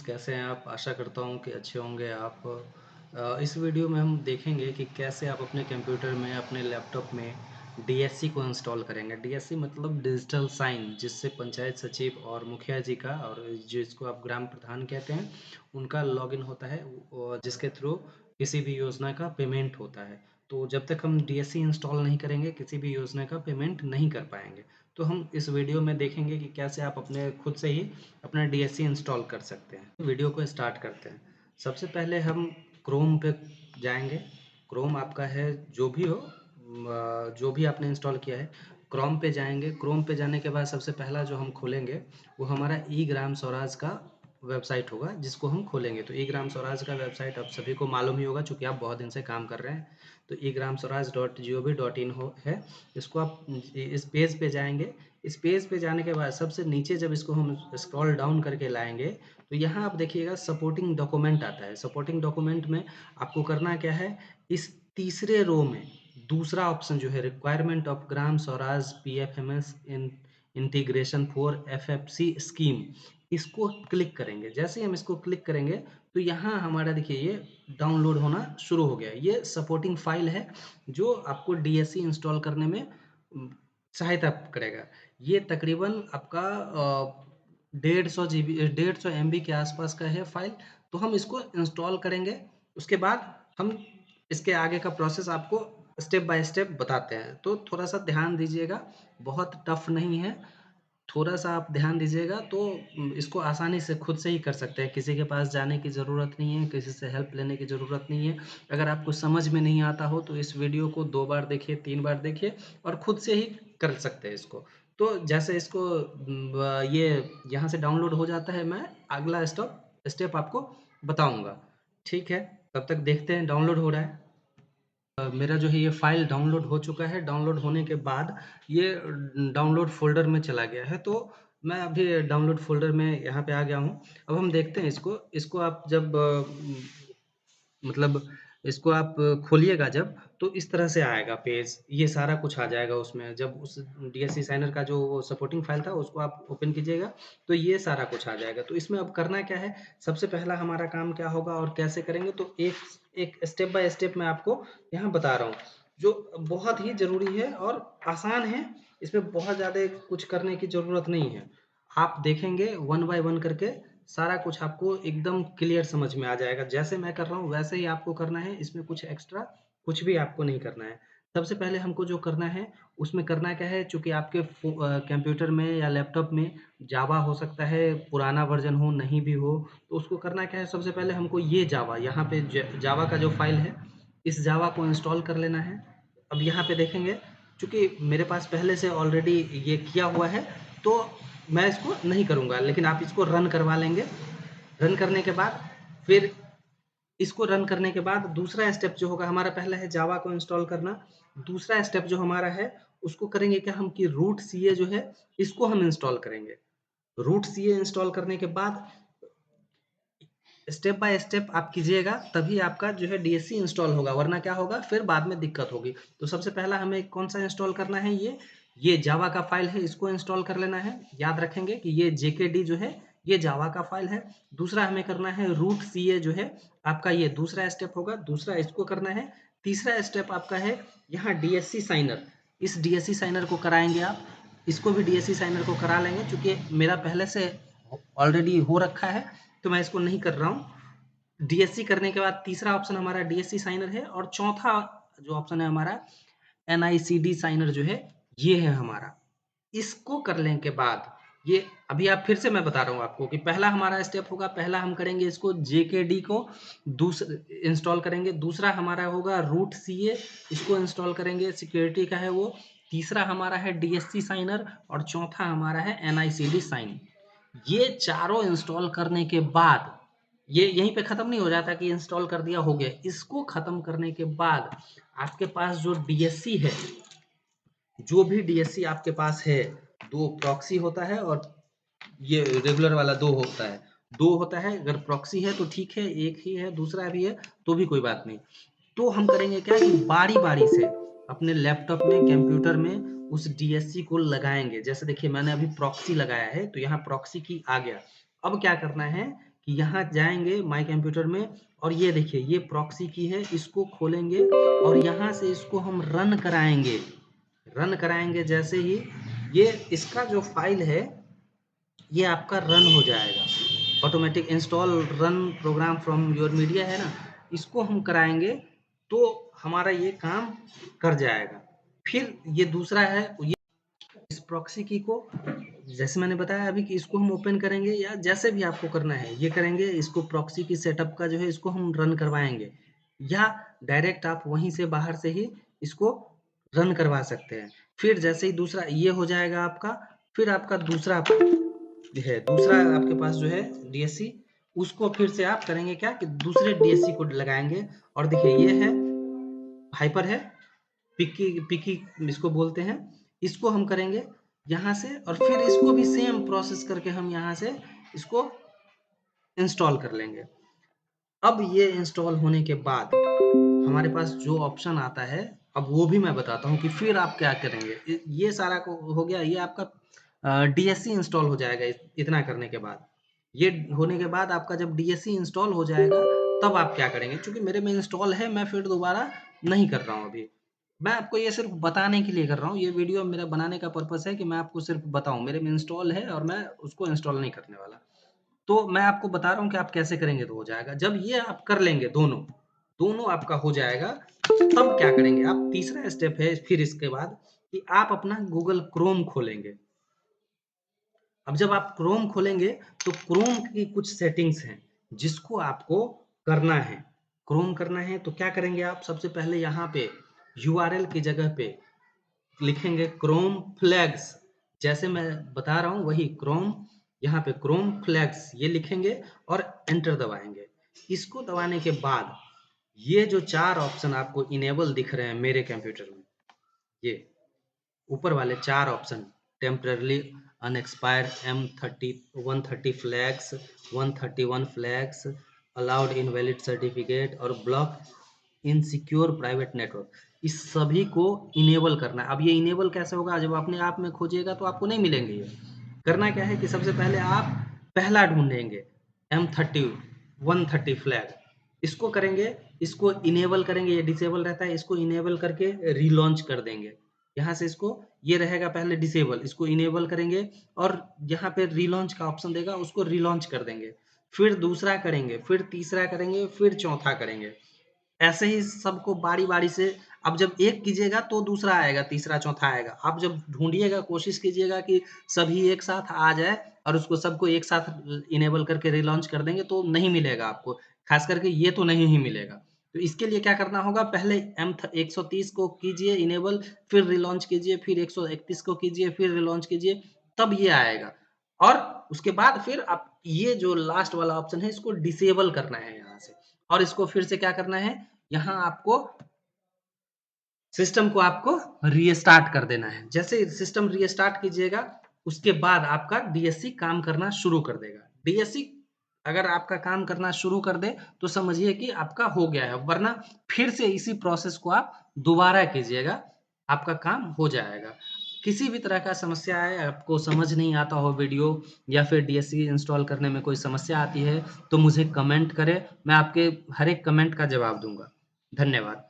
कैसे हैं आप? आशा करता हूँ कि अच्छे होंगे आप। इस वीडियो में हम देखेंगे कि कैसे आप अपने कंप्यूटर में, अपने लैपटॉप में डीएससी को इंस्टॉल करेंगे। डीएससी मतलब डिजिटल साइन, जिससे पंचायत सचिव और मुखिया जी का और जिसको आप ग्राम प्रधान कहते हैं, उनका लॉगिन होता है, जिसके थ्रू किसी भी योजना का पेमेंट होता है। तो जब तक हम डीएससी इंस्टॉल नहीं करेंगे, किसी भी योजना का पेमेंट नहीं कर पाएंगे। तो हम इस वीडियो में देखेंगे कि कैसे आप अपने खुद से ही अपना डीएससी इंस्टॉल कर सकते हैं। वीडियो को स्टार्ट करते हैं। सबसे पहले हम क्रोम पे जाएंगे। क्रोम आपका है जो भी हो, जो भी आपने इंस्टॉल किया है, क्रोम पे जाएंगे। क्रोम पे जाने के बाद सबसे पहला जो हम खोलेंगे वो हमारा ई ग्राम स्वराज का वेबसाइट होगा, जिसको हम खोलेंगे। तो ई ग्राम स्वराज का वेबसाइट आप सभी को मालूम ही होगा, चूंकि आप बहुत दिन से काम कर रहे हैं। तो ई ग्राम स्वराज .gov.in है। इसको आप इस पेज पे जाएंगे। इस पेज पे जाने के बाद सबसे नीचे जब इसको हम स्क्रॉल डाउन करके लाएंगे, तो यहाँ आप देखिएगा सपोर्टिंग डॉक्यूमेंट आता है। सपोर्टिंग डॉक्यूमेंट में आपको करना क्या है, इस तीसरे रो में दूसरा ऑप्शन जो है, requirement of Gram Swaraj PFMS in integration for FFC scheme, इसको क्लिक करेंगे। जैसे ही हम इसको क्लिक करेंगे तो यहाँ हमारा देखिए ये डाउनलोड होना शुरू हो गया। ये सपोर्टिंग फाइल है जो आपको डीएससी इंस्टॉल करने में सहायता करेगा। ये तकरीबन आपका 150 MB के आसपास का है फाइल। तो हम इसको इंस्टॉल करेंगे। उसके बाद हम इसके आगे का प्रोसेस आपको स्टेप बाय स्टेप बताते हैं। तो थोड़ा सा ध्यान दीजिएगा, बहुत टफ नहीं है। थोड़ा सा आप ध्यान दीजिएगा तो इसको आसानी से खुद से ही कर सकते हैं। किसी के पास जाने की ज़रूरत नहीं है, किसी से हेल्प लेने की ज़रूरत नहीं है। अगर आपको समझ में नहीं आता हो तो इस वीडियो को 2 बार देखिए, 3 बार देखिए और खुद से ही कर सकते हैं इसको। तो जैसे इसको ये यहाँ से डाउनलोड हो जाता है, मैं अगला स्टेप आपको बताऊँगा। ठीक है, तब तक देखते हैं डाउनलोड हो रहा है। मेरा जो है ये फ़ाइल डाउनलोड हो चुका है। डाउनलोड होने के बाद ये डाउनलोड फ़ोल्डर में चला गया है। तो मैं अभी डाउनलोड फ़ोल्डर में यहाँ पे आ गया हूँ। अब हम देखते हैं इसको। इसको आप जब मतलब इसको आप खोलिएगा जब, तो इस तरह से आएगा पेज। ये सारा कुछ आ जाएगा उसमें। जब उस डीएससी साइनर का जो वो सपोर्टिंग फाइल था उसको आप ओपन कीजिएगा, तो ये सारा कुछ आ जाएगा। तो इसमें अब करना क्या है, सबसे पहला हमारा काम क्या होगा और कैसे करेंगे, तो एक एक स्टेप बाय स्टेप मैं आपको यहाँ बता रहा हूँ, जो बहुत ही ज़रूरी है और आसान है। इसमें बहुत ज़्यादा कुछ करने की ज़रूरत नहीं है। आप देखेंगे वन बाय वन करके सारा कुछ आपको एकदम क्लियर समझ में आ जाएगा। जैसे मैं कर रहा हूँ वैसे ही आपको करना है। इसमें कुछ एक्स्ट्रा कुछ भी आपको नहीं करना है। सबसे पहले हमको जो करना है उसमें करना क्या है, चूँकि आपके कंप्यूटर में या लैपटॉप में जावा हो सकता है, पुराना वर्ज़न हो, नहीं भी हो, तो उसको करना क्या है, सबसे पहले हमको ये जावा यहाँ पे जावा का जो फ़ाइल है, इस जावा को इंस्टॉल कर लेना है। अब यहाँ पे देखेंगे, चूँकि मेरे पास पहले से ऑलरेडी ये किया हुआ है, तो मैं इसको नहीं करूँगा, लेकिन आप इसको रन करवा लेंगे। रन करने के बाद फिर इसको रन करने के बाद दूसरा स्टेप जो होगा हमारा, पहला है जावा को इंस्टॉल करना। दूसरा स्टेप जो हमारा है उसको करेंगे क्या हम, कि रूट सीए जो है इसको हम इंस्टॉल करेंगे। रूट सीए इंस्टॉल करने के बाद स्टेप बाय स्टेप आप कीजिएगा, तभी आपका जो है डीएससी इंस्टॉल होगा, वरना क्या होगा फिर बाद में दिक्कत होगी। तो सबसे पहला हमें कौन सा इंस्टॉल करना है, ये जावा का फाइल है, इसको इंस्टॉल कर लेना है। याद रखेंगे कि ये जेकेडी जो है ये जावा का फाइल है। दूसरा हमें करना है रूट सीए जो है आपका, ये दूसरा स्टेप होगा, दूसरा इसको करना है। तीसरा स्टेप आपका है यहाँ डीएससी साइनर। इस डीएससी साइनर को कराएंगे आप, इसको भी डीएससी साइनर को करा लेंगे। चूंकि मेरा पहले से ऑलरेडी हो रखा है तो मैं इसको नहीं कर रहा हूँ। डीएससी करने के बाद तीसरा ऑप्शन हमारा डीएससी साइनर है, और चौथा जो ऑप्शन है हमारा एनआईसीडी साइनर जो है, ये है हमारा। इसको करने के बाद ये अभी आप फिर से मैं बता रहा हूँ आपको कि पहला हमारा स्टेप होगा, पहला हम करेंगे इसको जेकेडी को दूसरा इंस्टॉल करेंगे। दूसरा हमारा होगा रूट सीए, इसको इंस्टॉल करेंगे, सिक्योरिटी का है वो। तीसरा हमारा है डीएससी साइनर, और चौथा हमारा है एनआईसीडी साइन। ये चारों इंस्टॉल करने के बाद ये यहीं पे खत्म नहीं हो जाता कि इंस्टॉल कर दिया हो गया। इसको खत्म करने के बाद आपके पास जो डीएससी है, जो भी डीएससी आपके पास है, 2 प्रॉक्सी होता है और ये रेगुलर वाला 2 होता है। 2 होता है, अगर प्रॉक्सी है तो ठीक है, 1 ही है, दूसरा भी है तो भी कोई बात नहीं। तो हम करेंगे क्या कि बारी-बारी से अपने लैपटॉप में, कंप्यूटर में उस डीएससी को लगाएँगे। जैसे देखिए मैंने अभी प्रॉक्सी लगाया है, तो यहाँ प्रॉक्सी की आ गया। अब क्या करना है कि यहाँ जाएंगे माई कंप्यूटर में और ये देखिए ये प्रॉक्सी की है, इसको खोलेंगे और यहाँ से इसको हम रन कराएंगे। रन कराएंगे जैसे ही ये इसका जो फाइल है ये आपका रन हो जाएगा। Automatic install run programme from your media है ना, इसको हम कराएंगे तो हमारा ये काम कर जाएगा। फिर ये दूसरा है, ये इस प्रॉक्सी की को जैसे मैंने बताया अभी कि इसको हम ओपन करेंगे या जैसे भी आपको करना है ये करेंगे। इसको प्रॉक्सी की सेटअप का जो है इसको हम रन करवाएंगे या डायरेक्ट आप वहीं से बाहर से ही इसको रन करवा सकते हैं। फिर जैसे ही दूसरा ये हो जाएगा आपका, फिर आपका दूसरा है, दूसरा आपके पास जो है डीएससी, उसको फिर से आप करेंगे क्या कि दूसरे डीएससी को लगाएंगे। और देखिए ये है हाइपर है, पिकी पिकी इसको बोलते हैं, इसको हम करेंगे यहाँ से और फिर इसको भी सेम प्रोसेस करके हम यहाँ से इसको इंस्टॉल कर लेंगे। अब ये इंस्टॉल होने के बाद हमारे पास जो ऑप्शन आता है, अब वो भी मैं बताता हूँ कि फिर आप क्या करेंगे। ये सारा को हो गया, ये आपका डीएससी इंस्टॉल हो जाएगा इतना करने के बाद। ये होने के बाद आपका जब डीएससी इंस्टॉल हो जाएगा तब आप क्या करेंगे, क्योंकि मेरे में इंस्टॉल है, मैं फिर दोबारा नहीं कर रहा हूँ अभी। मैं आपको ये सिर्फ बताने के लिए कर रहा हूँ, ये वीडियो मेरा बनाने का पर्पस है कि मैं आपको सिर्फ बताऊँ मेरे में इंस्टॉल है और मैं उसको इंस्टॉल नहीं करने वाला। तो मैं आपको बता रहा हूँ कि आप कैसे करेंगे तो हो जाएगा। जब ये आप कर लेंगे दोनों, दोनों आपका हो जाएगा, तब क्या करेंगे आप, तीसरा स्टेप है फिर इसके बाद कि आप अपना गूगल क्रोम खोलेंगे। अब जब आप क्रोम खोलेंगे तो क्रोम की कुछ सेटिंग्स हैं जिसको आपको करना है। क्रोम करना है तो क्या करेंगे आप, सबसे पहले यहाँ पे यूआरएल की जगह पे लिखेंगे क्रोम फ्लैग्स, जैसे मैं बता रहा हूँ वही क्रोम, यहाँ पे क्रोम फ्लैग्स ये लिखेंगे और एंटर दबाएंगे। इसको दबाने के बाद ये जो चार ऑप्शन आपको इनेबल दिख रहे हैं मेरे कंप्यूटर में, ये ऊपर वाले चार option, temporarily unexpired M30 130 flags, 131 flags, allowed invalid certificate और ब्लॉक इनसिक्योर प्राइवेट नेटवर्क, इस सभी को इनेबल करना है। अब ये इनेबल कैसे होगा, जब अपने आप में खोजिएगा तो आपको नहीं मिलेंगे। ये करना क्या है कि सबसे पहले आप पहला ढूंढेंगे M30 130 फ्लैग, इसको करेंगे, इसको इनेबल करेंगे, ये डिसेबल रहता है, इसको इनेबल करके रीलॉन्च कर देंगे। यहाँ से इसको, ये रहेगा पहले डिसेबल, इसको इनेबल करेंगे और यहाँ पे रीलॉन्च का ऑप्शन देगा, उसको रीलॉन्च कर देंगे। फिर दूसरा करेंगे, फिर तीसरा करेंगे, फिर चौथा करेंगे। ऐसे ही सबको बारी-बारी से, अब जब एक कीजिएगा तो दूसरा आएगा, तीसरा, चौथा आएगा। आप जब ढूँढिएगा, कोशिश कीजिएगा कि सभी एक साथ आ जाए और उसको सबको एक साथ इनेबल करके रिलॉन्च कर देंगे तो नहीं मिलेगा आपको। ख़ास करके ये तो नहीं ही मिलेगा। तो इसके लिए क्या करना होगा, पहले 130 को कीजिए इनेबल, फिर रिलॉन्च कीजिए, फिर 131 को कीजिए, फिर रिलॉन्च कीजिए, तब ये आएगा। और उसके बाद फिर आप ये जो लास्ट वाला ऑप्शन है इसको डिसेबल करना है यहाँ से, और इसको फिर से क्या करना है, यहाँ आपको सिस्टम को आपको रीस्टार्ट कर देना है। जैसे सिस्टम रीस्टार्ट कीजिएगा उसके बाद आपका डीएससी काम करना शुरू कर देगा। डीएससी अगर आपका काम करना शुरू कर दे तो समझिए कि आपका हो गया है, वरना फिर से इसी प्रोसेस को आप दोबारा कीजिएगा, आपका काम हो जाएगा। किसी भी तरह का समस्या है, आपको समझ नहीं आता हो वीडियो या फिर डीएससी इंस्टॉल करने में कोई समस्या आती है तो मुझे कमेंट करें, मैं आपके हर एक कमेंट का जवाब दूंगा। धन्यवाद।